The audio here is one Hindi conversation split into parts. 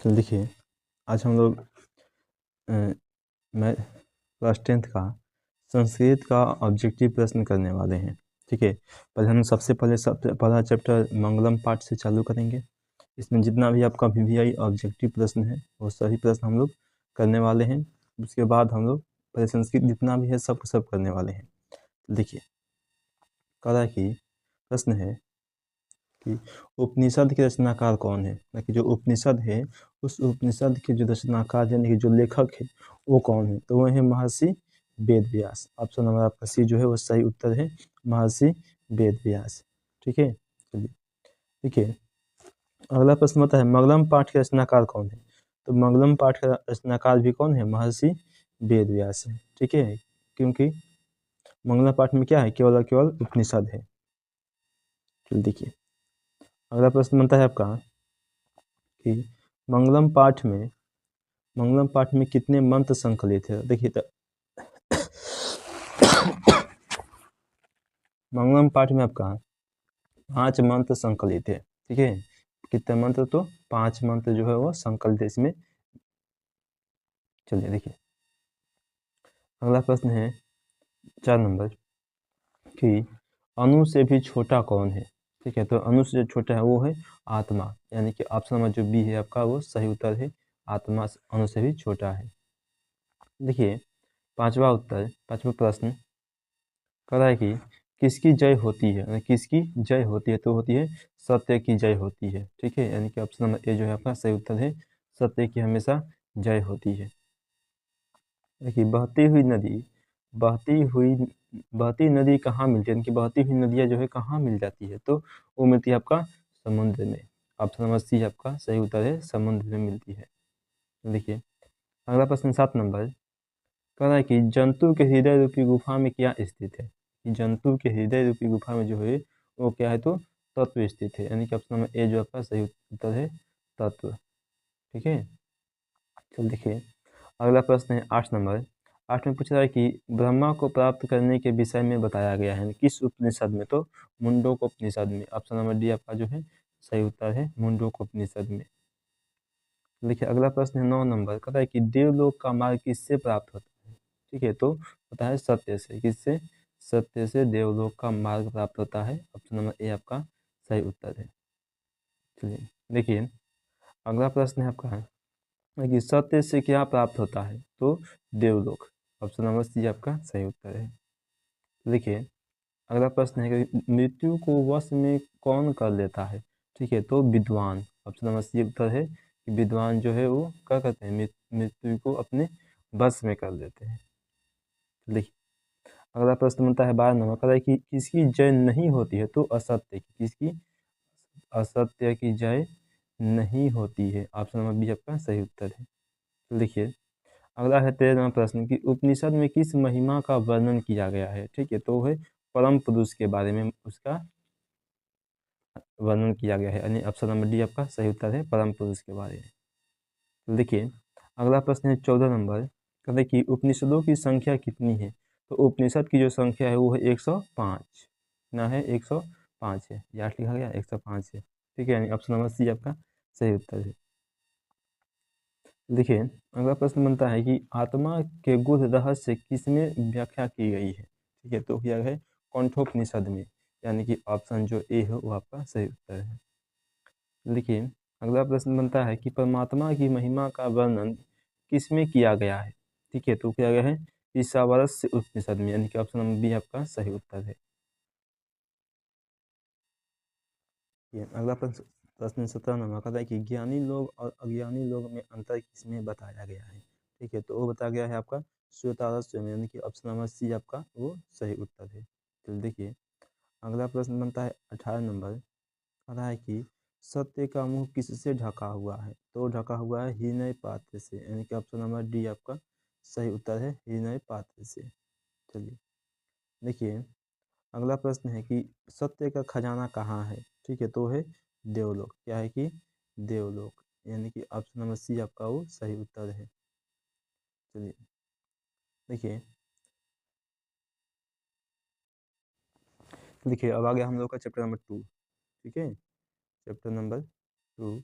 तो देखिए, आज हम लोग मैं क्लास 10th का संस्कृत का ऑब्जेक्टिव प्रश्न करने वाले हैं। ठीक है, पहले हम सबसे पहला चैप्टर मंगलम पाठ से चालू करेंगे। इसमें जितना भी आपका वीवीआई ऑब्जेक्टिव प्रश्न है वो सभी प्रश्न हम लोग करने वाले हैं। उसके बाद हम लोग पहले संस्कृत जितना भी है सब करने वाले हैं। तो देखिए, कला की प्रश्न है कि उपनिषद के रचनाकार कौन है, कि जो उपनिषद है उस उपनिषद के जो रचनाकार यानी कि जो लेखक है वो कौन है, तो वो है महर्षि वेद व्यास। ऑप्शन नंबर आपका सी जो है वो सही उत्तर है, महर्षि वेद व्यास। ठीक है, चलिए देखिए, अगला प्रश्न होता है मंगलम पाठ के रचनाकार कौन है। तो मंगलम पाठ का रचनाकार भी कौन है, महर्षि वेद व्यास है। ठीक है, क्योंकि मंगलम पाठ में क्या है, केवल और केवल उपनिषद है। चलिए देखिए, अगला प्रश्न बनता है आपका कि मंगलम पाठ में कितने मंत्र संकलित है। देखिए, तो मंगलम पाठ में आपका 5 मंत्र संकलित है। ठीक है, कितने मंत्र, तो 5 मंत्र जो है वो संकलित है इसमें। चलिए देखिए, अगला प्रश्न है 4 नंबर कि अणु से भी छोटा कौन है। ठीक है, तो अणु से जो छोटा है वो है आत्मा, यानी कि ऑप्शन नंबर जो बी है आपका वो सही उत्तर है, आत्मा अणु से भी छोटा है। देखिए, पांचवा प्रश्न कह रहा है कि किसकी जय होती है, यानी किसकी जय होती है, तो होती है सत्य की जय होती है। ठीक है, यानी कि ऑप्शन नंबर ए जो है आपका सही उत्तर है, सत्य की हमेशा जय होती है। देखिए, बहती नदी कहाँ मिलती है, यानी कि बहती हुई नदियाँ जो है कहाँ मिल जाती है, तो वो मिलती है आपका समुद्र में। ऑप्शन नंबर सी आपका सही उत्तर है, समुद्र में मिलती है। देखिए, अगला प्रश्न 7 नंबर कह रहा है कि जंतु के हृदय रूपी गुफा में क्या स्थित है। कि जंतु के हृदय रूपी गुफा में जो है वो क्या है, तो तत्व स्थित है, यानी कि ऑप्शन नंबर ए जो आपका सही उत्तर है, तत्व। ठीक है, चल देखिए, अगला प्रश्न है 8 नंबर। 8 में पूछ रहा है कि ब्रह्मा को प्राप्त करने के विषय में बताया गया है किस उपनिषद में, तो मुंडोक उपनिषद में। ऑप्शन नंबर डी आपका जो है सही उत्तर है, मुंडोक उपनिषद में। देखिए, अगला प्रश्न है 9 नंबर, कहता है कि देवलोक का मार्ग किससे प्राप्त होता है। ठीक है, तो होता है सत्य से। किससे, सत्य से देवलोक का मार्ग प्राप्त होता है। ऑप्शन नंबर ए आपका सही उत्तर है। चलिए देखिए, अगला प्रश्न है आपका है कि सत्य से क्या प्राप्त होता है, तो देवलोक। ऑप्शन नंबर सी आपका सही उत्तर है। देखिए, अगला प्रश्न है कि मृत्यु को वश में कौन कर लेता है। ठीक है, तो विद्वान। ऑप्शन नंबर सी उत्तर है कि विद्वान जो है वो क्या करते हैं, मृत्यु को अपने बस में कर लेते हैं। देखिए, अगला प्रश्न बनता है 12 नंबर, कहता है कि किसकी जय नहीं होती है, तो असत्य की। किसकी, असत्य की जय नहीं होती है। ऑप्शन नंबर बी आपका सही उत्तर है। तो देखिए, अगला है 13वां प्रश्न कि उपनिषद में किस महिमा का वर्णन किया गया है। ठीक है, तो है परम पुरुष के बारे में उसका वर्णन किया गया है, यानी ऑप्शन नंबर डी आपका सही उत्तर है, परम पुरुष के बारे में। तो देखिए, अगला प्रश्न है 14 नंबर, कहते हैं कि उपनिषदों की संख्या कितनी है। तो उपनिषद की जो संख्या है वो है 105 ना है, 105 है, याद लिखा गया 105 है। ठीक है, यानी ऑप्शन नंबर सी आपका सही उत्तर है। देखिए, अगला प्रश्न बनता है कि आत्मा के गुण रहस्य किसमें व्याख्या की गई है। ठीक है, तो किया है कौंठोपनिषद में, यानी कि ऑप्शन जो ए है वो आपका सही उत्तर है। देखिए, अगला प्रश्न बनता है कि परमात्मा की महिमा का वर्णन किसमें किया गया है। ठीक है, तो किया गया है ईशावास्य उपनिषद में, यानी कि ऑप्शन नंबर बी आपका सही उत्तर है। अगला प्रश्न 17 नंबर का है कि ज्ञानी लोग और अज्ञानी लोग में अंतर किसमें बताया गया है। ठीक है, तो वो बताया गया है आपका श्वेतारस्य में, यानी कि ऑप्शन नंबर सी आपका वो सही उत्तर है। तो देखिए, अगला प्रश्न बनता है 18 नंबर, कहा है कि सत्य का मुंह किससे ढका हुआ है, तो ढका हुआ है हिरण्य पात्र से, यानी कि ऑप्शन नंबर डी आपका सही उत्तर है, हिरण्य पात्र से। चलिए देखिए, अगला प्रश्न है कि सत्य का खजाना कहाँ है। ठीक है, तो है देवलोक। क्या है कि देवलोक, यानी कि ऑप्शन नंबर सी आपका वो सही उत्तर है। चलिए देखिए, अब आ गया हम लोग का चैप्टर नंबर 2। ठीक है, चैप्टर नंबर 2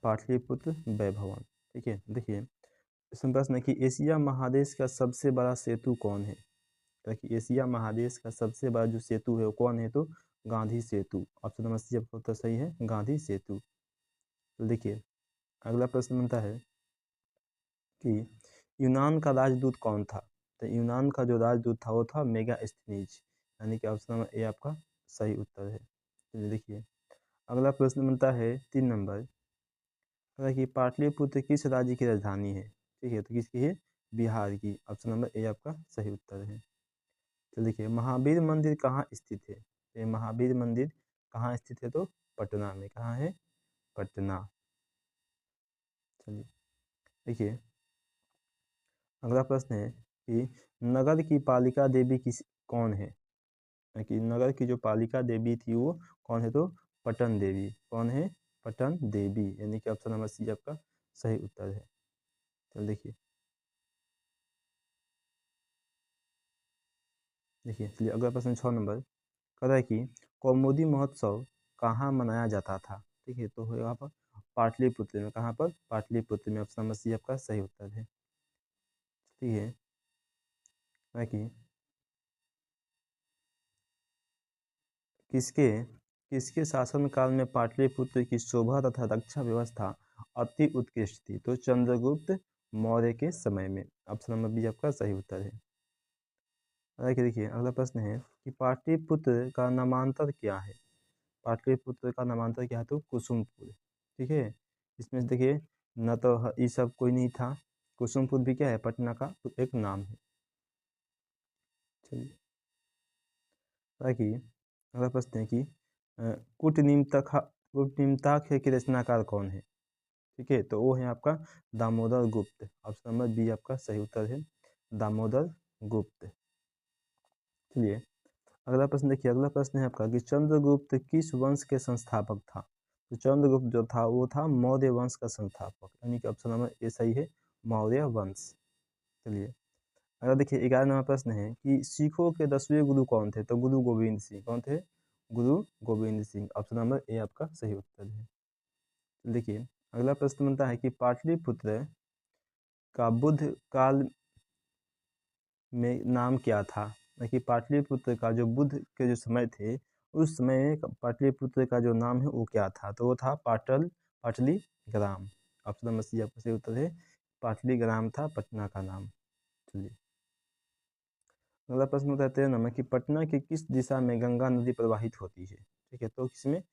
पाटलिपुत्र वैभवन। ठीक है, देखिए इसमें प्रश्न है कि एशिया महादेश का सबसे बड़ा सेतु कौन है। देखिए एशिया महादेश का सबसे बड़ा जो सेतु है वो कौन है, तो गांधी सेतु। ऑप्शन नंबर सी आपका उत्तर सही है, गांधी सेतु। तो देखिए अगला प्रश्न बनता है कि यूनान का राजदूत कौन था। तो यूनान का जो राजदूत था वो था मेगास्थनीज, यानी कि ऑप्शन नंबर ए आपका सही उत्तर है। तो देखिए अगला प्रश्न बनता है 3 नंबर, कि पाटलिपुत्र किस राज्य की राजधानी है। ठीक है, तो किसकी है, बिहार की। ऑप्शन नंबर ए आपका सही उत्तर है। तो देखिए महावीर मंदिर कहाँ स्थित है। ये महावीर मंदिर कहाँ स्थित है, तो पटना में। कहाँ है, पटना। चलिए देखिए अगला प्रश्न है कि नगर की पालिका देवी किस कौन है। कि नगर की जो पालिका देवी थी वो कौन है, तो पटन देवी। कौन है, पटन देवी, यानी कि ऑप्शन नंबर सी आपका सही उत्तर है। चल देखिए चलिए अगला प्रश्न 6 नंबर, कह रहा है कि कौमुदी महोत्सव कहाँ मनाया जाता था। ठीक है, तो यहाँ पर पाटलिपुत्र में। कहाँ पर, पाटलिपुत्र में। ऑप्शन नंबर सी आपका सही उत्तर है। ठीक है, कि किसके किसके शासनकाल में पाटलिपुत्र की शोभा तथा रक्षा व्यवस्था अति उत्कृष्ट थी। तो चंद्रगुप्त मौर्य के समय में। ऑप्शन नंबर बी आपका सही उत्तर है। देखिए अगला प्रश्न है कि पाटलिपुत्र का नामांतर क्या है। पाटलिपुत्र का नामांतर क्या है, तो कुसुमपुर। ठीक है, इसमें से देखिए न तो ये सब कोई नहीं था, कुसुमपुर भी क्या है, पटना का तो एक नाम है। चलिए ताकि अगला प्रश्न है कि कूटनिम्नताख्य के रचनाकार कौन है। ठीक है, तो वो है आपका दामोदर गुप्त। ऑप्शन नंबर बी आपका सही उत्तर है, दामोदर गुप्त। चलिए अगला प्रश्न देखिए, अगला प्रश्न है आपका कि चंद्रगुप्त किस वंश के संस्थापक था। तो चंद्रगुप्त जो था वो था मौर्य वंश का संस्थापक, यानी कि ऑप्शन नंबर ए सही है, मौर्य वंश। चलिए अगला देखिए 11वां प्रश्न है कि सिखों के 10वें गुरु कौन थे। तो गुरु गोविंद सिंह। कौन थे, गुरु Gobind Singh. Option number A आपका सही उत्तर है। देखिए अगला प्रश्न बनता है कि पाटलिपुत्र का बुद्ध काल में नाम क्या था। देखिए पाटलिपुत्र का जो बुद्ध के जो समय थे उस समय में पाटलिपुत्र का जो नाम है वो क्या था, तो वो था पाटलीग्राम। ऑप्शन नंबर सी आपका सही उत्तर है, पाटलीग्राम था पटना का नाम। चलिए अगला प्रश्न होता है 13 नंबर कि पटना के किस दिशा में गंगा नदी प्रवाहित होती है। ठीक है, तो किसमें,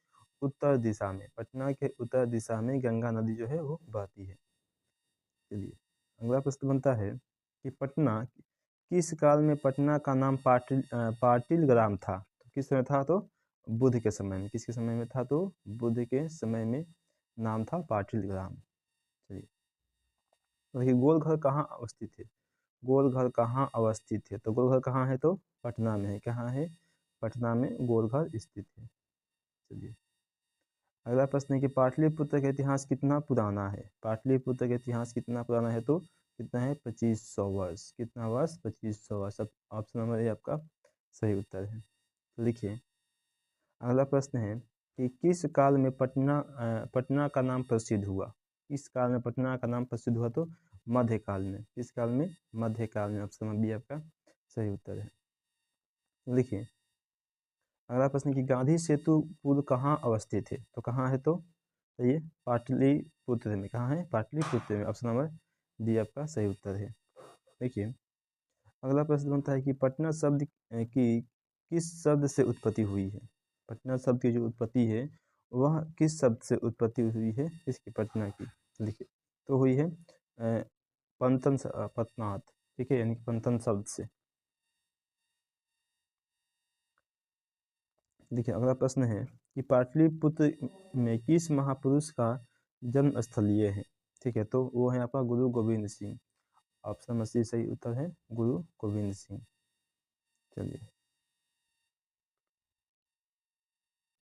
उत्तर दिशा में। पटना के उत्तर दिशा में गंगा नदी जो है वो बहती है। चलिए अगला प्रश्न बनता है कि पटना किस काल में पटना का नाम पाटिलग्राम था। तो किस समय था, तो बुद्ध के समय में। किसके समय में था, तो बुद्ध के समय में नाम था पाटिलग्राम। चलिए देखिए गोलघर कहाँ अवस्थित है। गोलघर कहाँ अवस्थित है, तो गोलघर कहाँ है, तो पटना में है। कहाँ है, पटना में गोलघर स्थित है। चलिए अगला प्रश्न है कि पाटलिपुत्र का इतिहास कितना पुराना है। पाटलिपुत्र का इतिहास कितना पुराना है, तो कितना है, 2500 वर्ष। कितना वर्ष, 2500 वर्ष। ऑप्शन नंबर ए आपका सही उत्तर है। तो लिखिए अगला प्रश्न है कि किस काल में पटना का नाम प्रसिद्ध हुआ। किस काल में पटना का नाम प्रसिद्ध हुआ, तो मध्यकाल में। किस काल में, मध्यकाल में। ऑप्शन नंबर बी आपका सही उत्तर है। लिखिए अगला प्रश्न कि गांधी सेतु पुल कहाँ अवस्थित है। तो कहाँ है, तो ये पाटलिपुत्र में। कहाँ है, पाटलिपुत्र में। ऑप्शन नंबर डी आपका सही उत्तर है। देखिए अगला प्रश्न बनता है कि पटना शब्द की किस शब्द से उत्पत्ति हुई है। पटना शब्द की जो उत्पत्ति है वह किस शब्द से उत्पत्ति हुई है, इसकी, पटना की। लिखिए तो हुई है पतनाथ। ठीक है, यानी पंतन शब्द से। देखिए अगला प्रश्न है कि पाटलिपुत्र में किस महापुरुष का जन्म स्थलीय है। ठीक है, तो वो है आपका Guru Gobind Singh. Option number C सही उत्तर है, गुरु गोविंद सिंह। चलिए